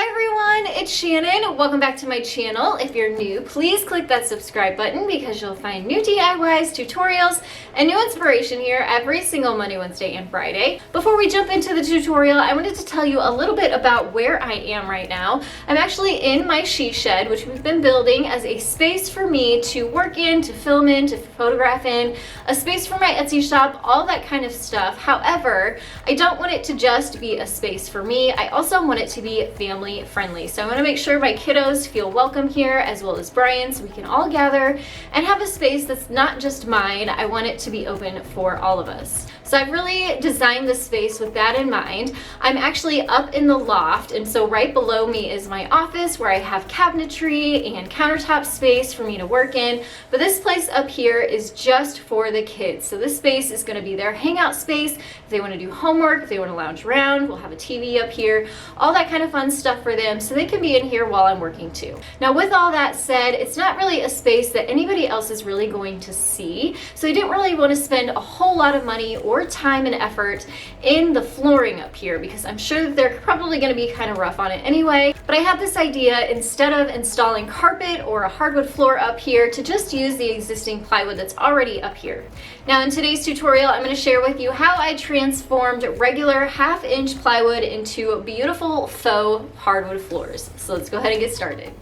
Hi everyone, it's Shannon. Welcome back to my channel. If you're new, please click that subscribe button because you'll find new DIYs, tutorials, and new inspiration here every single Monday, Wednesday, and Friday. Before we jump into the tutorial, I wanted to tell you a little bit about where I am right now. I'm actually in my she shed, which we've been building as a space for me to work in, to film in, to photograph in, a space for my Etsy shop, all that kind of stuff. However, I don't want it to just be a space for me. I also want it to be family friendly. So I want to make sure my kiddos feel welcome here, as well as Brian, so we can all gather and have a space that's not just mine. I want it to be open for all of us. So I've really designed this space with that in mind. I'm actually up in the loft, and so right below me is my office where I have cabinetry and countertop space for me to work in. But this place up here is just for the kids. So this space is going to be their hangout space. If they want to do homework, if they want to lounge around, we'll have a TV up here, all that kind of fun stuff for them, so they can be in here while I'm working too. Now with all that said, it's not really a space that anybody else is really going to see. So I didn't really want to spend a whole lot of money or time and effort in the flooring up here, because I'm sure that they're probably going to be kind of rough on it anyway. But I had this idea, instead of installing carpet or a hardwood floor up here, to just use the existing plywood that's already up here. Now in today's tutorial, I'm going to share with you how I transformed regular 1/2-inch plywood into beautiful faux hardwood floors. So let's go ahead and get started.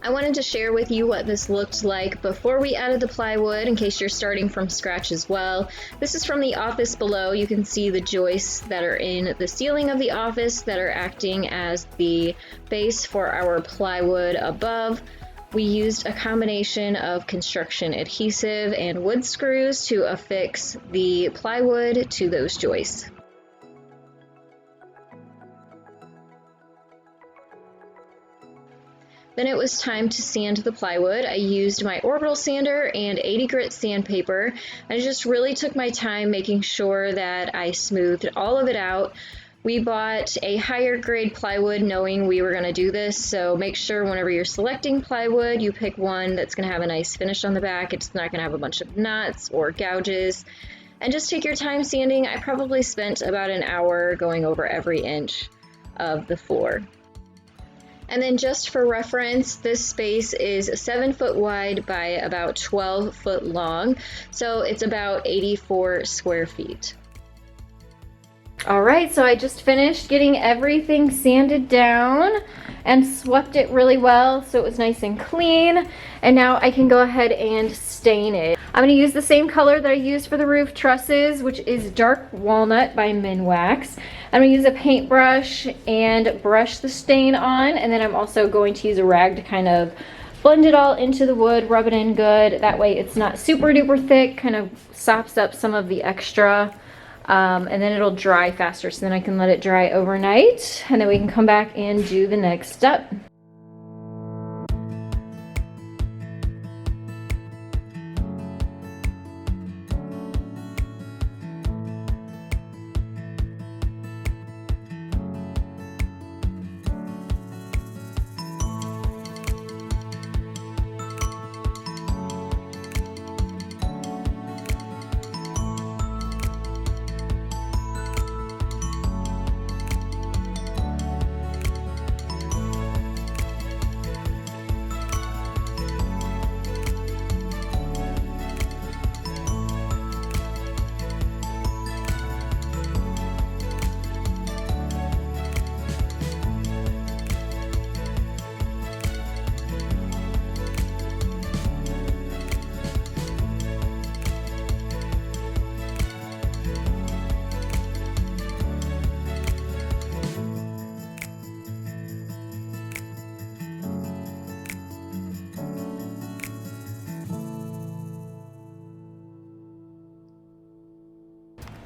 I wanted to share with you what this looked like before we added the plywood, in case you're starting from scratch as well. This is from the office below. You can see the joists that are in the ceiling of the office that are acting as the base for our plywood above. We used a combination of construction adhesive and wood screws to affix the plywood to those joists. Then it was time to sand the plywood. I used my orbital sander and 80 grit sandpaper. I just really took my time making sure that I smoothed all of it out. We bought a higher grade plywood knowing we were going to do this, so make sure whenever you're selecting plywood, you pick one that's going to have a nice finish on the back. It's not going to have a bunch of knots or gouges. And just take your time sanding. I probably spent about an hour going over every inch of the floor. And then just for reference, this space is 7 foot wide by about 12 foot long, so it's about 84 square feet. All right, so I just finished getting everything sanded down and swept it really well so it was nice and clean. And now I can go ahead and stain it. I'm going to use the same color that I used for the roof trusses, which is Dark Walnut by Minwax. I'm going to use a paintbrush and brush the stain on, and then I'm also going to use a rag to kind of blend it all into the wood, rub it in good. That way it's not super duper thick, kind of sops up some of the extra. And then it'll dry faster, so then I can let it dry overnight, and then we can come back and do the next step.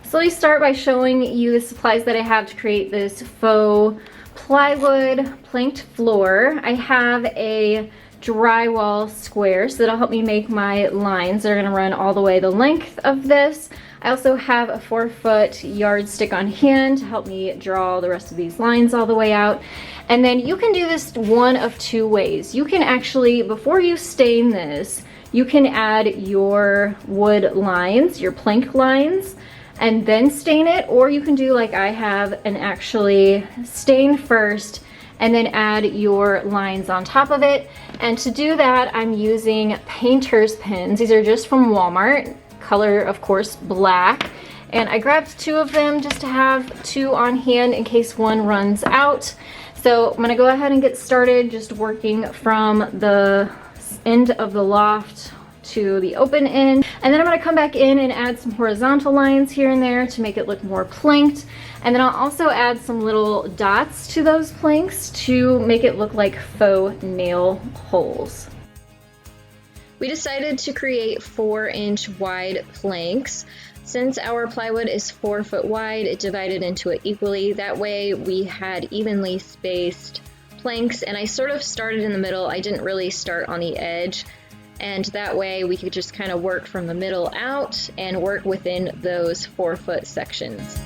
So let me start by showing you the supplies that I have to create this faux plywood planked floor. I have a drywall square, so that'll help me make my lines that are going to run all the way the length of this. I also have a 4-foot yardstick on hand to help me draw the rest of these lines all the way out. And then you can do this one of two ways. You can actually, before you stain this, you can add your wood lines, your plank lines, and then stain it, or you can do like I have and actually stain first and then add your lines on top of it. And to do that, I'm using painter's pins. These are just from Walmart, color of course black. And I grabbed 2 of them just to have 2 on hand in case one runs out. So I'm gonna go ahead and get started just working from the end of the loft to the open end. And then I'm gonna come back in and add some horizontal lines here and there to make it look more planked. And then I'll also add some little dots to those planks to make it look like faux nail holes. We decided to create 4-inch wide planks. Since our plywood is 4 foot wide, it divided into it equally. That way we had evenly spaced planks, and I sort of started in the middle. I didn't really start on the edge, and that way we could just kind of work from the middle out and work within those 4 foot sections.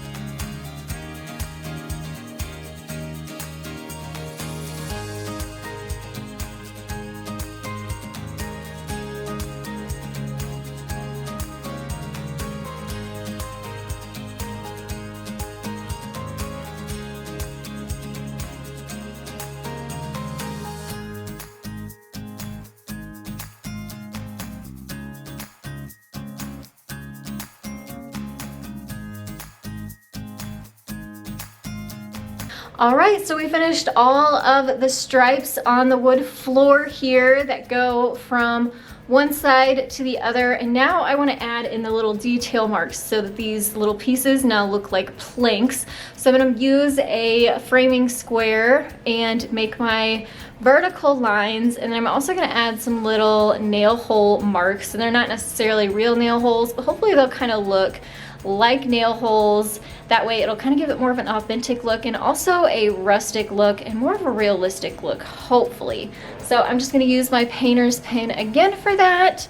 All right, so we finished all of the stripes on the wood floor here that go from one side to the other. And now I want to add in the little detail marks so that these little pieces now look like planks. So I'm going to use a framing square and make my vertical lines. And then I'm also going to add some little nail hole marks. And they're not necessarily real nail holes, but hopefully they'll kind of look like nail holes. That way it'll kind of give it more of an authentic look and also a rustic look and more of a realistic look, hopefully. So I'm just going to use my painter's pen again for that,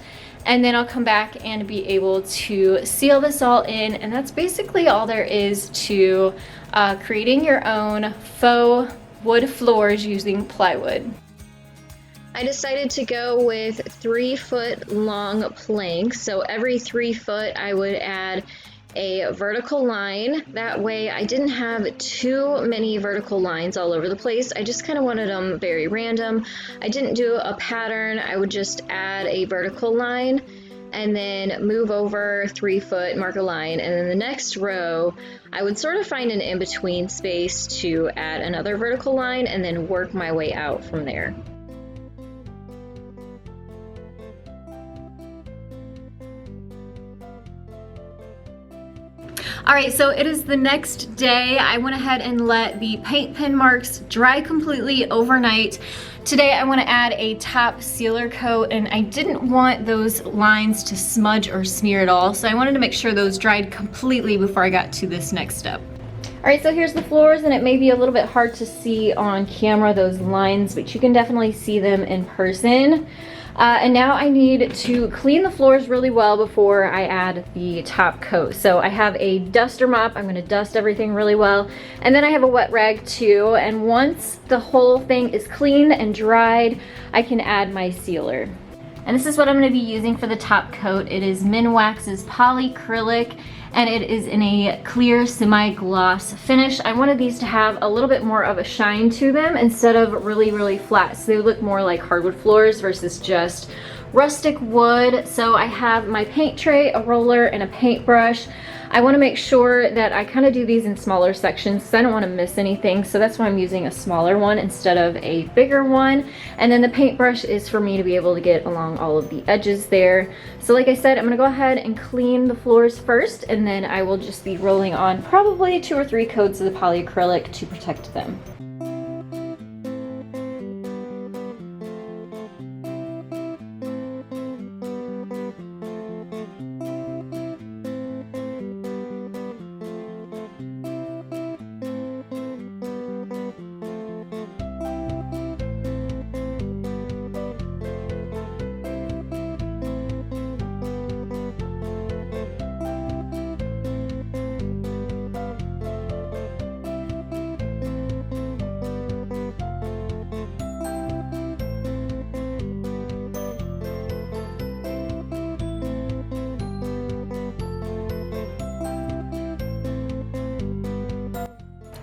and then I'll come back and be able to seal this all in. And that's basically all there is to creating your own faux wood floors using plywood. I decided to go with 3 foot long planks. So every 3 foot I would add a vertical line. That way I didn't have too many vertical lines all over the place. I just kind of wanted them very random. I didn't do a pattern. I would just add a vertical line and then move over 3 foot, mark a line, and then the next row I would sort of find an in-between space to add another vertical line and then work my way out from there. All right, so it is the next day. I went ahead and let the paint pen marks dry completely overnight. Today I want to add a top sealer coat, and I didn't want those lines to smudge or smear at all, so I wanted to make sure those dried completely before I got to this next step. All right, so here's the floors, and it may be a little bit hard to see on camera, those lines, but you can definitely see them in person. And now I need to clean the floors really well before I add the top coat. So I have a duster mop. I'm gonna dust everything really well. And then I have a wet rag too. And once the whole thing is cleaned and dried, I can add my sealer. And this is what I'm gonna be using for the top coat. It is Minwax's polyacrylic, and it is in a clear semi-gloss finish. I wanted these to have a little bit more of a shine to them instead of really flat, so they look more like hardwood floors versus just rustic wood. So I have my paint tray, a roller, and a paintbrush. I want to make sure that I kind of do these in smaller sections because I don't want to miss anything, so that's why I'm using a smaller one instead of a bigger one. And then the paintbrush is for me to be able to get along all of the edges there. So like I said, I'm going to go ahead and clean the floors first, and then I will just be rolling on probably 2 or 3 coats of the polyacrylic to protect them.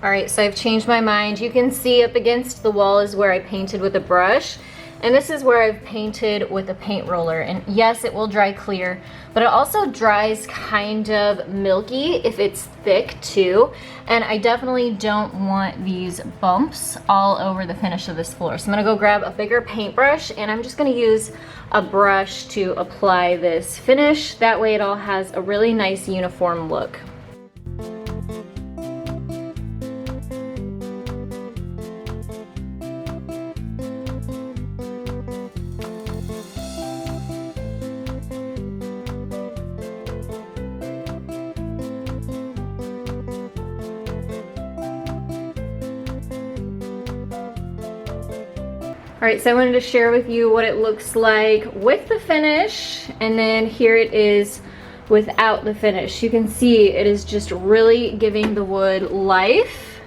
All right, so I've changed my mind. You can see up against the wall is where I painted with a brush. And this is where I've painted with a paint roller. And yes, it will dry clear, but it also dries kind of milky if it's thick too. And I definitely don't want these bumps all over the finish of this floor. So I'm gonna go grab a bigger paintbrush and I'm just gonna use a brush to apply this finish. That way it all has a really nice uniform look. All right, so I wanted to share with you what it looks like with the finish, and then here it is without the finish. You can see it is just really giving the wood life,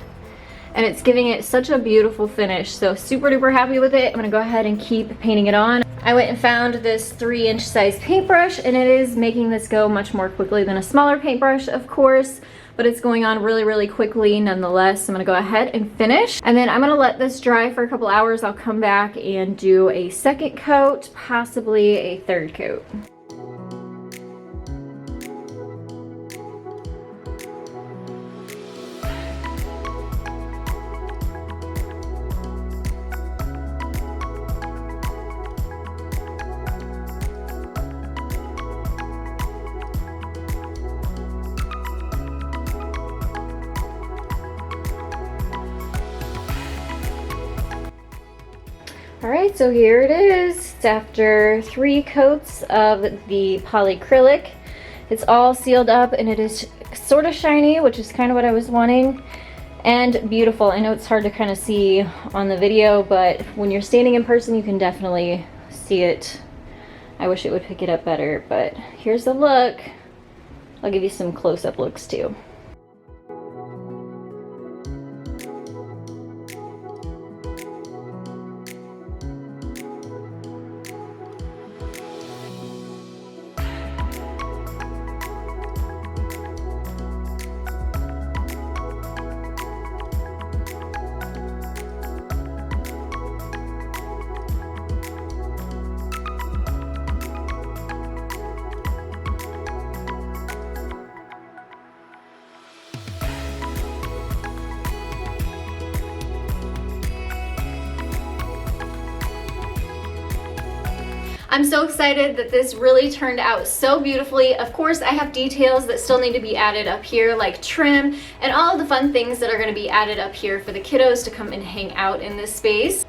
and it's giving it such a beautiful finish. So super duper happy with it. I'm gonna go ahead and keep painting it on. I went and found this 3-inch size paintbrush, and it is making this go much more quickly than a smaller paintbrush, of course, but it's going on really, really quickly nonetheless. I'm gonna go ahead and finish, and then I'm gonna let this dry for a couple hours. I'll come back and do a second coat, possibly a third coat. All right, so here it is. It's after 3 coats of the polyacrylic. It's all sealed up and it is sort of shiny, which is kind of what I was wanting, and beautiful. I know it's hard to kind of see on the video, but when you're standing in person, you can definitely see it. I wish it would pick it up better, but here's the look. I'll give you some close-up looks too. I'm so excited that this really turned out so beautifully. Of course, I have details that still need to be added up here, like trim and all of the fun things that are going to be added up here for the kiddos to come and hang out in this space.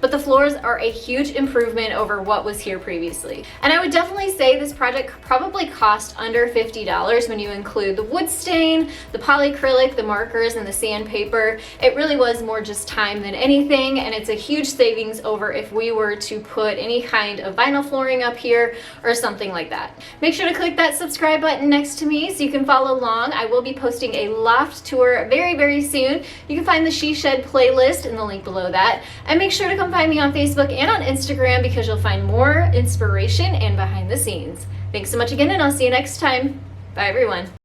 But the floors are a huge improvement over what was here previously. And I would definitely say this project probably cost under $50 when you include the wood stain, the polyacrylic, the markers, and the sandpaper. It really was more just time than anything, and it's a huge savings over if we were to put any kind of vinyl flooring up here or something like that. Make sure to click that subscribe button next to me so you can follow along. I will be posting a loft tour very, very soon. You can find the She Shed playlist in the link below that. And make sure to come find me on Facebook and on Instagram because you'll find more inspiration and behind the scenes. Thanks so much again, and I'll see you next time. Bye everyone.